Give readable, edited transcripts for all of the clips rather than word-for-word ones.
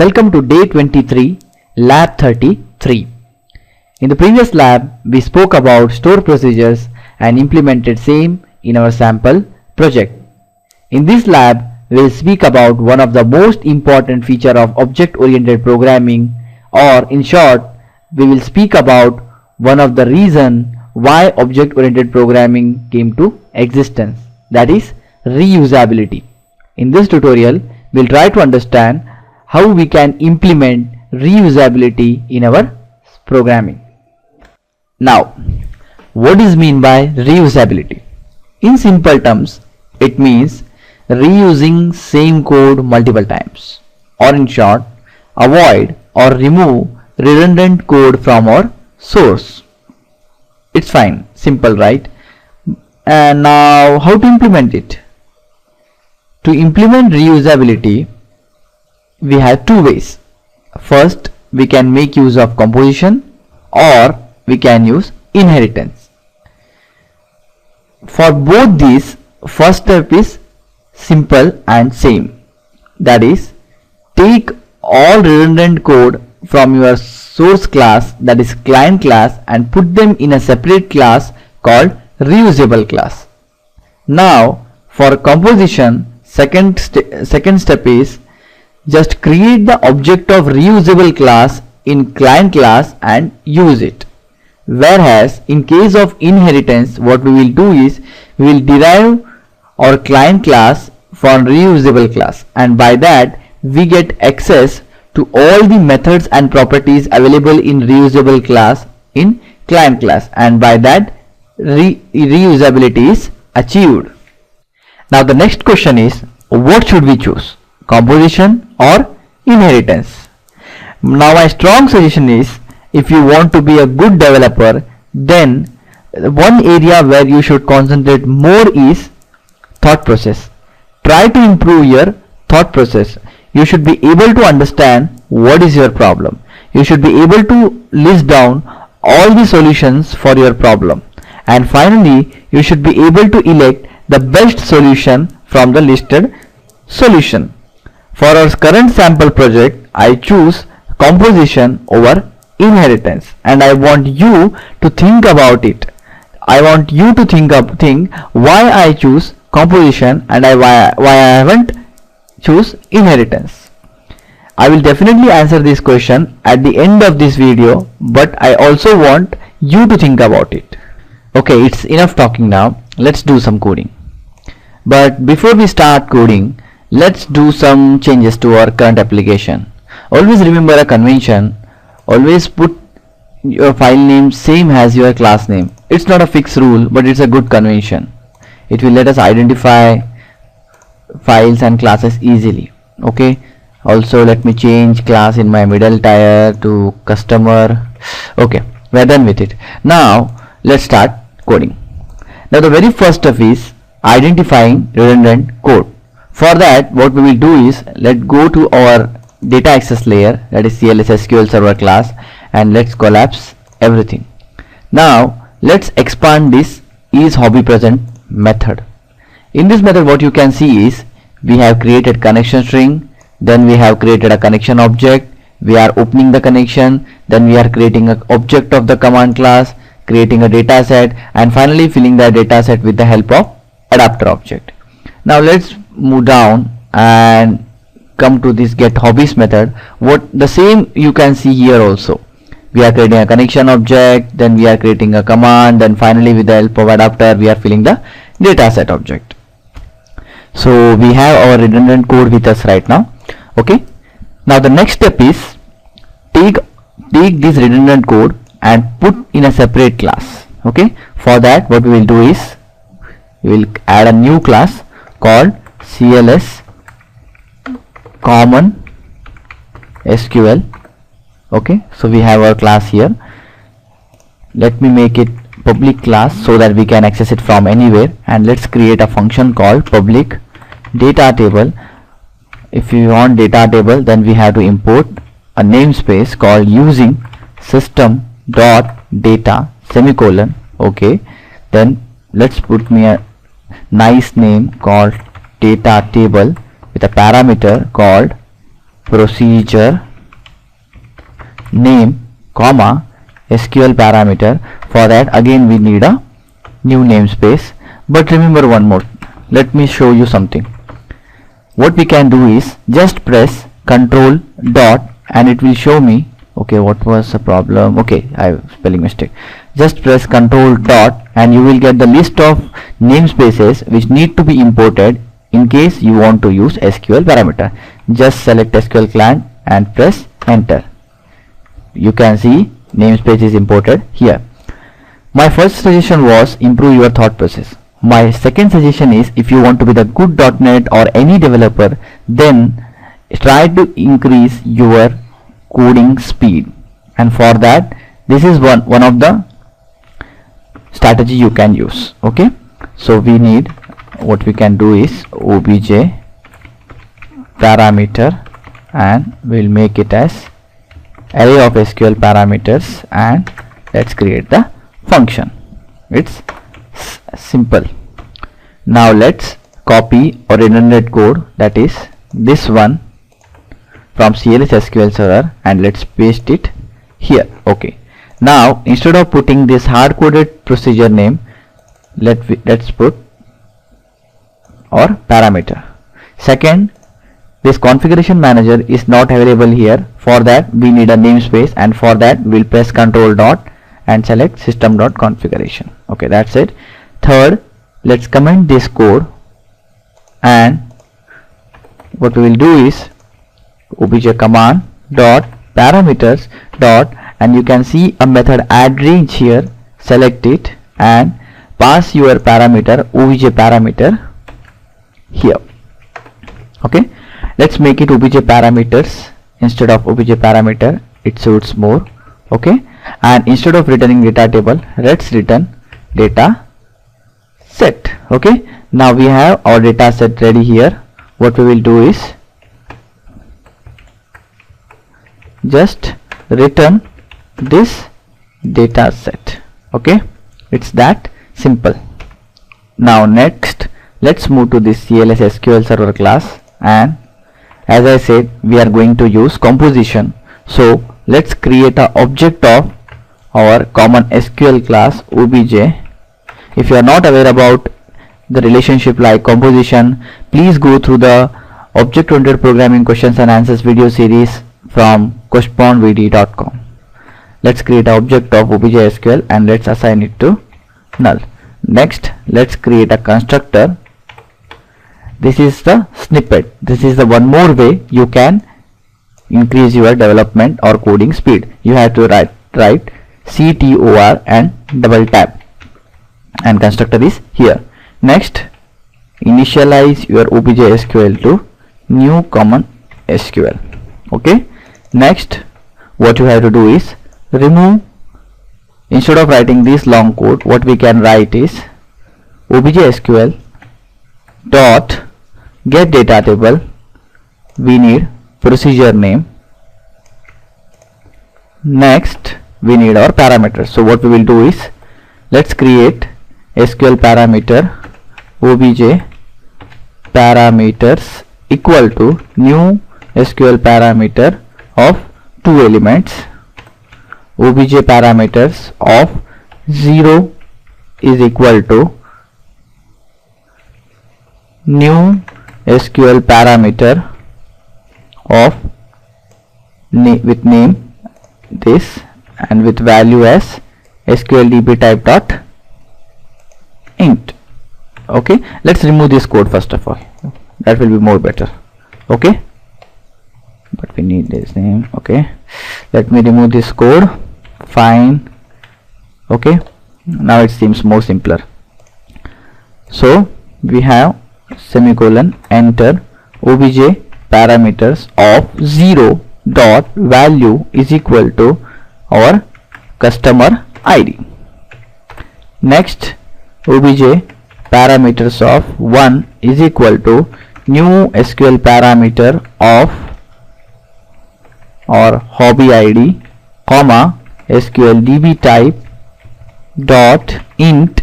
Welcome to day 23, lab 33. In the previous lab, we spoke about store procedures and implemented same in our sample project. In this lab, we will speak about one of the most important feature of object-oriented programming, or in short, we will speak about one of the reason why object-oriented programming came to existence, that is reusability. In this tutorial, we will try to understand how we can implement reusability in our programming. Now, what is mean by reusability? In simple terms, it means reusing same code multiple times, or in short, avoid or remove redundant code from our source. It's fine, simple, right? And now how to implement it? To implement reusability, we have two ways. First, we can make use of composition, or we can use inheritance. For both these, first step is simple and same. That is, take all redundant code from your source class, that is client class, and put them in a separate class called reusable class. Now, for composition, second step is just create the object of reusable class in client class and use it. Whereas in case of inheritance, what we will do is we will derive our client class from reusable class, and by that we get access to all the methods and properties available in reusable class in client class, and by that reusability is achieved. Now the next question is, what should we choose, composition or inheritance? Now my strong suggestion is, if you want to be a good developer, then one area where you should concentrate more is thought process. Try to improve your thought process. You should be able to understand what is your problem. You should be able to list down all the solutions for your problem, and finally you should be able to elect the best solution from the listed solution. For our current sample project, I choose composition over inheritance, and I want you to think about it. I want you to think why I choose composition and why I haven't choose inheritance. I will definitely answer this question at the end of this video, but I also want you to think about it. Okay, it's enough talking now. Let's do some coding. But before we start coding, let's do some changes to our current application. Always remember a convention. Always put your file name same as your class name. It's not a fixed rule, but it's a good convention. It will let us identify files and classes easily. Okay, also let me change class in my middle tier to customer. Okay, we're done with it. Now let's start coding. Now the very first step is identifying redundant code. For that, what we will do is, let's go to our data access layer, that is CLS SQL Server class, and let's collapse everything. Now let's expand this isHobbyPresent method. In this method, what you can see is we have created connection string, then we have created a connection object, we are opening the connection, then we are creating an object of the command class, creating a data set, and finally filling the data set with the help of adapter object. Now let's move down and come to this getHobbies method. What the same you can see here also. We are creating a connection object, then we are creating a command, then finally with the help of adapter we are filling the data set object. So we have our redundant code with us right now. Okay, now the next step is take this redundant code and put in a separate class. Okay, for that what we will do is we will add a new class called CLS Common SQL. Okay, so we have our class here. Let me make it public class so that we can access it from anywhere, and let's create a function called public data table. If you want data table, then we have to import a namespace called using system dot data semicolon. Okay, then let's put me a nice name called data table with a parameter called procedure name comma SQL parameter. For that again we need a new namespace. But remember one more, let me show you something. What we can do is just press control dot and it will show me. Okay, what was the problem? Okay, I have spelling mistake. Just press control dot and you will get the list of namespaces which need to be imported in case you want to use SQL parameter. Just select SQL client and press enter. You can see namespace is imported here. My first suggestion was improve your thought process. My second suggestion is if you want to be the good .NET or any developer, then try to increase your coding speed, and for that this is one of the strategy you can use. Okay, so we need, what we can do is obj parameter and we'll make it as array of SQL parameters and let's create the function. It's simple. Now let's copy our redundant code, that is this one, from CLS SQL Server, and let's paste it here. Okay, now instead of putting this hard-coded procedure name, let's put our parameter. Second, this configuration manager is not available here. For that we need a namespace, and for that we'll press control dot and select system.configuration. Okay, that's it. Third, let's comment this code, and what we will do is obj command dot parameters dot, and you can see a method add range here. Select it and pass your parameter obj parameter here. Okay, let's make it obj parameters instead of obj parameter, it suits more. Okay, and instead of returning data table, let's return data set. Okay, now we have our data set ready here. What we will do is just return this data set. Okay, it's that simple. Now next let's move to this CLS SQL Server class, and as I said we are going to use composition. So let's create an object of our common SQL class obj. If you are not aware about the relationship like composition, please go through the object-oriented programming questions and answers video series from questbondvd.com. Let's create an object of obj SQL and let's assign it to null. Next let's create a constructor. This is the snippet. This is the one more way you can increase your development or coding speed. You have to write CTOR and double tap, and constructor is here. Next, initialize your obj SQL to new common SQL. Okay, next what you have to do is remove, instead of writing this long code, what we can write is obj SQL dot get data table. We need procedure name. Next we need our parameters. So what we will do is let's create SQL parameter obj parameters equal to new SQL parameter of 2 elements. Obj parameters of 0 is equal to new SQL parameter of with name this and with value as SQLDB type dot int. Okay, let's remove this code first of all, that will be more better. Okay, but we need this name. Okay, let me remove this code. Fine. Okay, now it seems more simpler. So we have semicolon enter obj parameters of 0 dot value is equal to our customer ID. Next, obj parameters of 1 is equal to new SQL parameter of our hobby ID comma SQLDB type dot int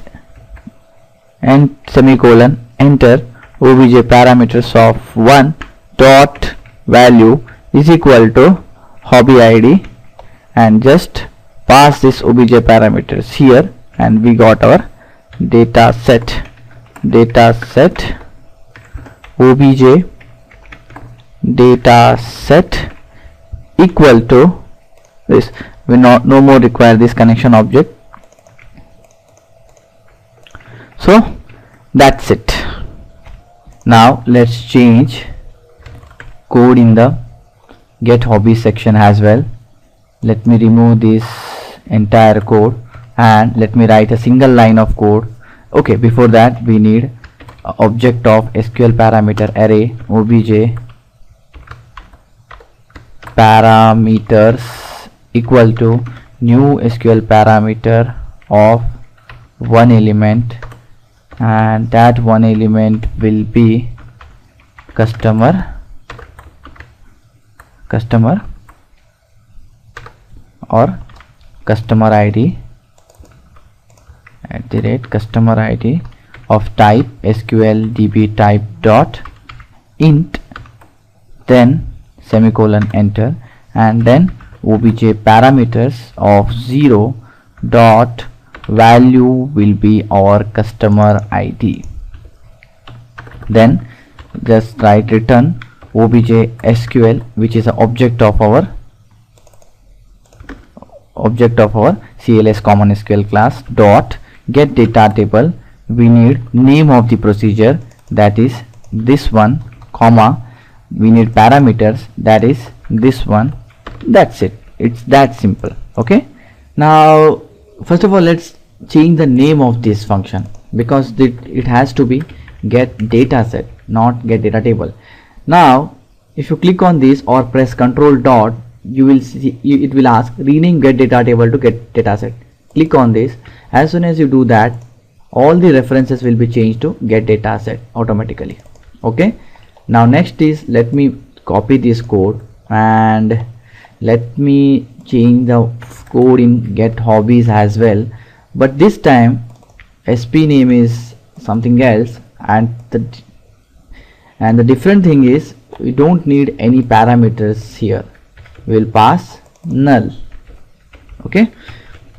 and semicolon enter obj parameters of 1 dot value is equal to hobby id, and just pass this obj parameters here, and we got our data set obj data set equal to this. We no more require this connection object. So that's it. Now let's change code in the get hobby section as well. Let me remove this entire code and let me write a single line of code. Okay, before that we need a object of SQL parameter array obj parameters equal to new SQL parameter of one element, and that one element will be customer or customer id at the rate customer id of type SQL DB type dot int, then semicolon enter, and then obj parameters of 0 dot value will be our customer id. Then just write return obj SQL, which is an object of our CLS common SQL class, dot get data table. We need name of the procedure, that is this one, comma, we need parameters, that is this one. That's it. It's that simple. Okay, now first of all let's change the name of this function, because it has to be get data set, not get data table. Now if you click on this or press control dot, you will see it will ask rename get data table to get data set. Click on this. As soon as you do that, all the references will be changed to get data set automatically. Okay, now next is, let me copy this code and let me change the code in get hobbies as well, but this time sp name is something else, and the different thing is we don't need any parameters here. We will pass null. Okay,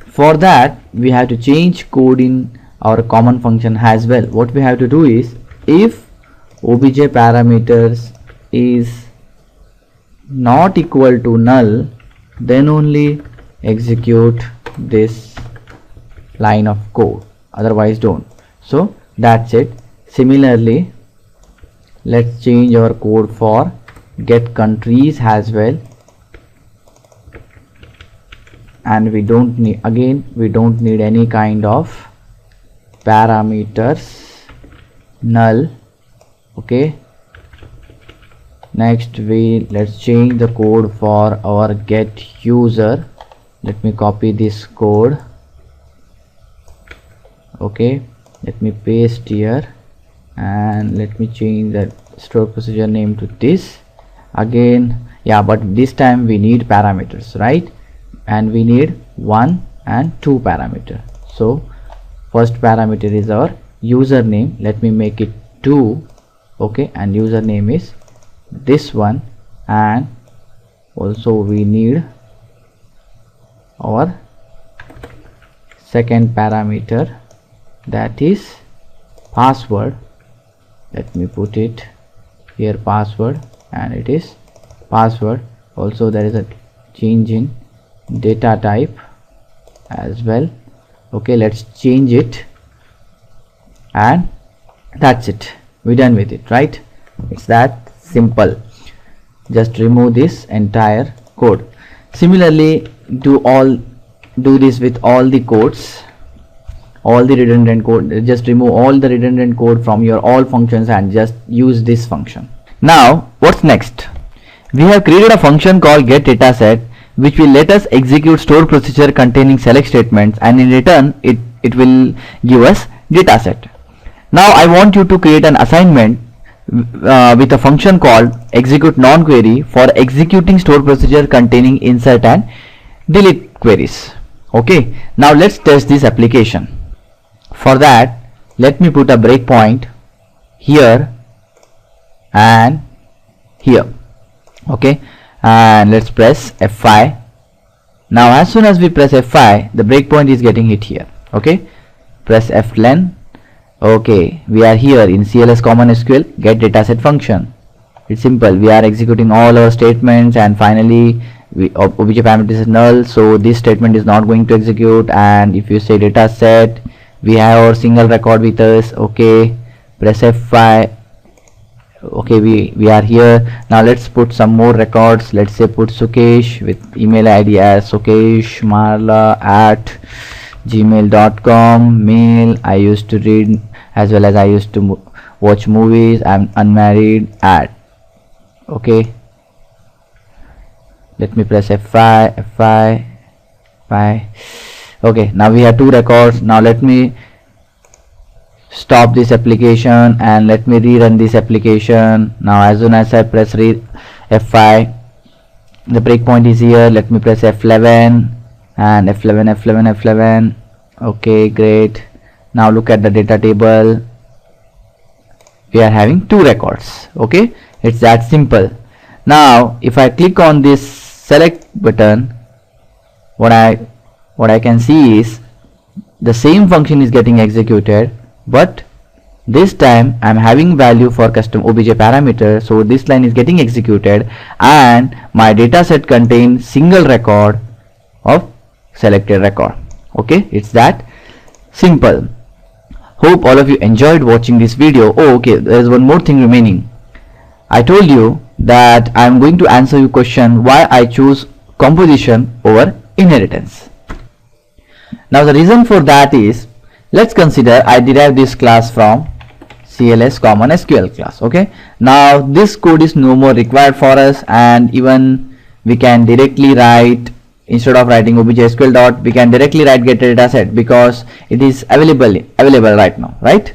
for that we have to change code in our common function as well. What we have to do is, if obj parameters is not equal to null, then only execute this line of code, otherwise don't. So that's it. Similarly, let's change our code for get countries as well, and we don't need any kind of parameters, null. Okay, next let's change the code for our get user. Let me copy this code. Okay, let me paste here, and let me change the store procedure name to this again. Yeah, but this time we need parameters, right? And we need 1 and 2 parameter. So first parameter is our username. Let me make it 2. Okay, and username is this one, and also we need our second parameter, that is password. Let me put it here, password, and it is password. Also there is a change in data type as well. Okay, let's change it, and that's it. We're done with it, right? It's that simple. Just remove this entire code. Similarly, do this with all the codes, all the redundant code. Just remove all the redundant code from your all functions and just use this function. Now what's next? We have created a function called getDataSet, which will let us execute store procedure containing select statements, and in return it will give us dataset. Now I want you to create an assignment with a function called execute non-query for executing store procedure containing insert and delete queries. Okay, now let's test this application. For that, let me put a breakpoint here and here. Okay, and let's press F5. Now as soon as we press F5, the breakpoint is getting hit here. Okay, press F11. Okay, we are here in CLS Common SQL get dataset function. It's simple. We are executing all our statements, and finally obj parameter is null, so this statement is not going to execute. And if you say dataset, we have our single record with us. Okay, press F5. Okay, we are here. Now let's put some more records. Let's say put Sukesh with email ID as sukeshmarla@gmail.com. Mail, I used to read as well as I used to watch movies. I'm unmarried at. Okay, let me press F5. Okay, now we have 2 records. Now let me stop this application and let me rerun this application. Now as soon as I press F5, the breakpoint is here. Let me press F11 and F11. Okay, great. Now look at the data table. We are having 2 records. Okay, it's that simple. Now if I click on this select button, what I can see is the same function is getting executed, but this time I'm having value for custom obj parameter, so this line is getting executed and my data set contains single record of selected record. Okay, it's that simple. Hope all of you enjoyed watching this video. Oh, okay, there is one more thing remaining. I told you that I am going to answer your question why I choose composition over inheritance. Now the reason for that is, let's consider I derived this class from CLS Common SQL class. Okay, now this code is no more required for us, and even we can directly write, instead of writing obj SQL dot, we can directly write get data set because it is available right now, right?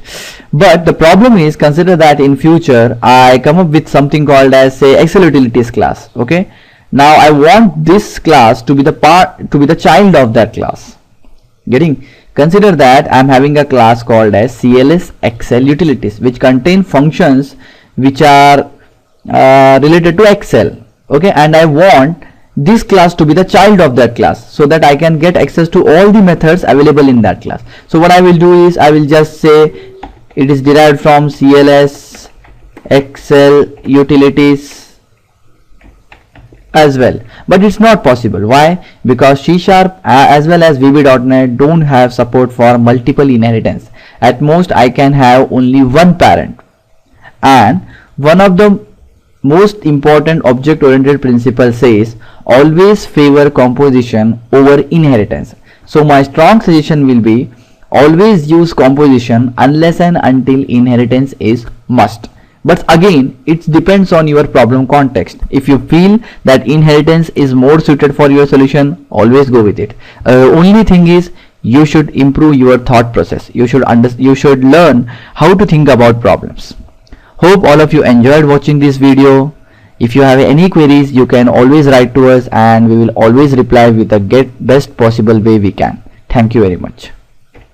But the problem is, consider that in future I come up with something called as say Excel utilities class. Okay, now I want this class to be the child of that class. Consider that I am having a class called as CLS Excel utilities, which contain functions which are related to Excel. Okay, and I want this class to be the child of that class so that I can get access to all the methods available in that class. So what I will do is I will just say it is derived from CLS Excel utilities as well, but it's not possible. Why? Because C# as well as VB.NET don't have support for multiple inheritance. At most I can have only one parent, and one of the most important object oriented principle says always favor composition over inheritance. So my strong suggestion will be always use composition unless and until inheritance is must. But again, it depends on your problem context. If you feel that inheritance is more suited for your solution, always go with it. Only thing is, you should improve your thought process. You should learn how to think about problems. Hope all of you enjoyed watching this video. If you have any queries, you can always write to us and we will always reply with the best possible way we can. Thank you very much.